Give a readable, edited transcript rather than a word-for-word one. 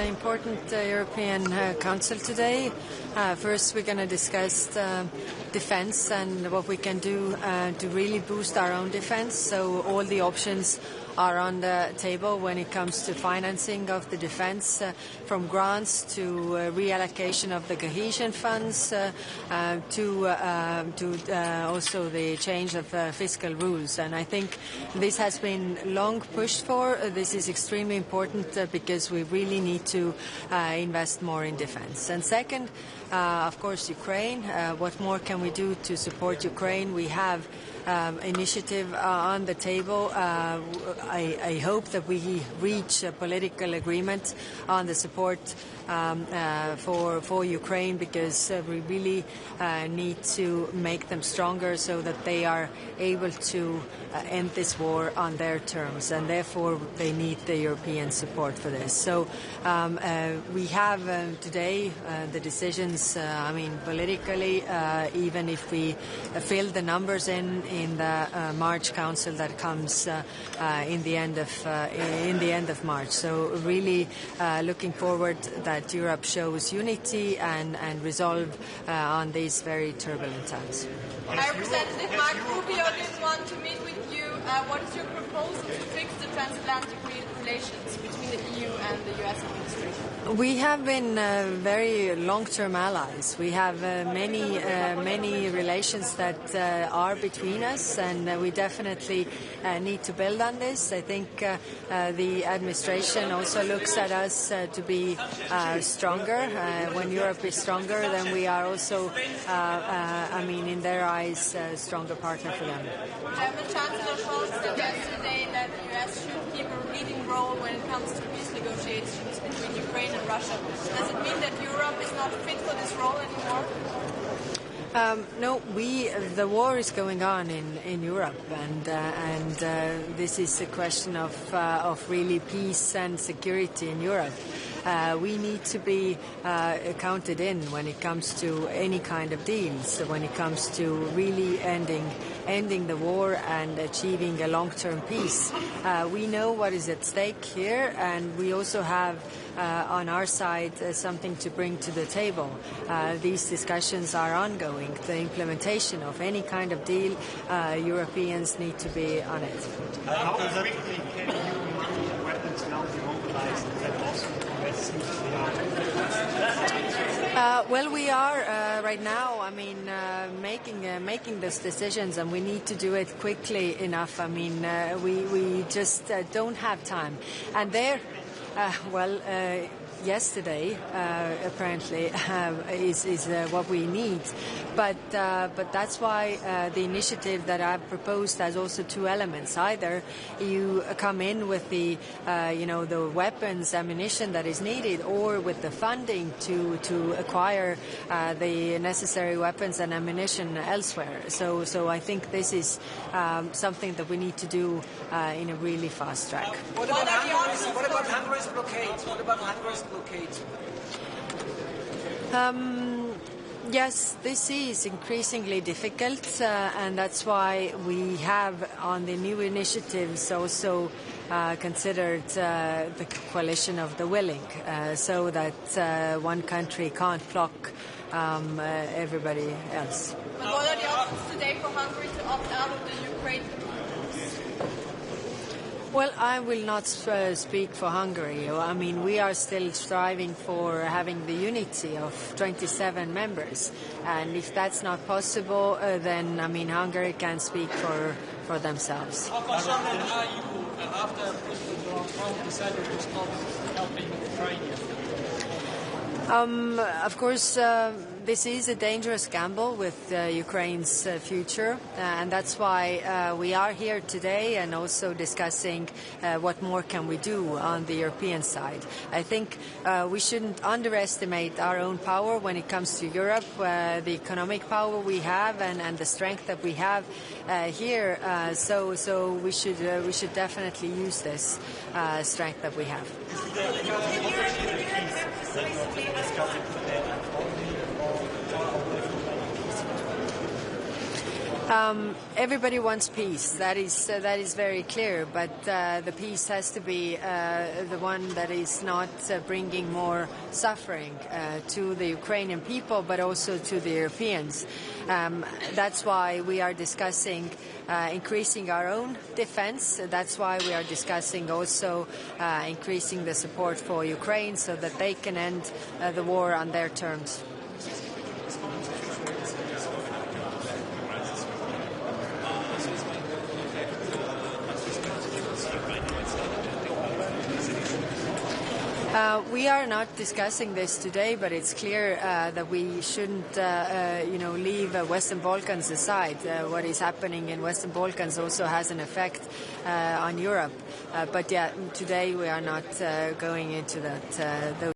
an important European Council today. First, we're going to discuss defense and what we can do to really boost our own defense. So all the options are on the table when it comes to financing of the defense, from grants to reallocation of the cohesion funds to also the change of fiscal rules. And I think this has been long pushed for. This is extremely important because we really need to invest more in defense. And second, of course, Ukraine. What more can we do to support Ukraine? We have initiative on the table. I hope that we reach a political agreement on the support for Ukraine, because we really need to make them stronger so that they are able to end this war on their terms, and therefore they need the European support for this. So we have today the decisions. Politically, even if we fill the numbers in the March Council that comes in the end of March. So really looking forward that Europe shows unity and resolve on these very turbulent times. Representative Mark Rubio didn't want to meet with you. What is your proposal to fix the transatlantic relations between the EU and the U.S. administration? We have been very long-term allies. We have many relations that are between us, and we definitely need to build on this. I think the administration also looks at us to be stronger. When Europe is stronger, then we are also, in their eyes, a stronger partner for them. German Chancellor Scholz said yesterday that the U.S. should keep a leading role when it comes to peace negotiations between Ukraine and Russia. Does it mean that Europe is not fit for this role anymore? No, the war is going on in Europe, and this is a question of really peace and security in Europe. We need to be counted in when it comes to any kind of deals, when it comes to really ending the war and achieving a long-term peace. We know what is at stake here, and we also have on our side something to bring to the table. These discussions are ongoing. The implementation of any kind of deal, Europeans need to be on it. How quickly can EU weapons now be mobilized that also the US seems to be out? Well, we are right now, making those decisions, and we need to do it quickly enough. We just don't have time. And there, yesterday apparently is what we need, but that's why the initiative that I've proposed has also two elements. Either you come in with the the weapons, ammunition that is needed, or with the funding to acquire the necessary weapons and ammunition elsewhere. So I think this is something that we need to do in a really fast track. What about Hungary's blockade? Yes, this is increasingly difficult, and that's why we have on the new initiatives also considered the coalition of the willing, so that one country can't block everybody else. But what are the options today for Hungary to opt out of the Ukraine? Well, I will not speak for Hungary. We are still striving for having the unity of 27 members. And if that's not possible, then, Hungary can speak for themselves. How concerned are you after President Trump decided to stop helping Ukraine? Of course, this is a dangerous gamble with Ukraine's future, and that's why we are here today and also discussing what more can we do on the European side. I think we shouldn't underestimate our own power when it comes to Europe, the economic power we have and the strength that we have here. So we should definitely use this strength that we have. Everybody wants peace. That is very clear. But the peace has to be the one that is not bringing more suffering to the Ukrainian people, but also to the Europeans. That's why we are discussing increasing our own defense. That's why we are discussing also increasing the support for Ukraine so that they can end the war on their terms. We are not discussing this today, but it's clear that we shouldn't, leave Western Balkans aside. What is happening in Western Balkans also has an effect on Europe. But yeah, today we are not going into that.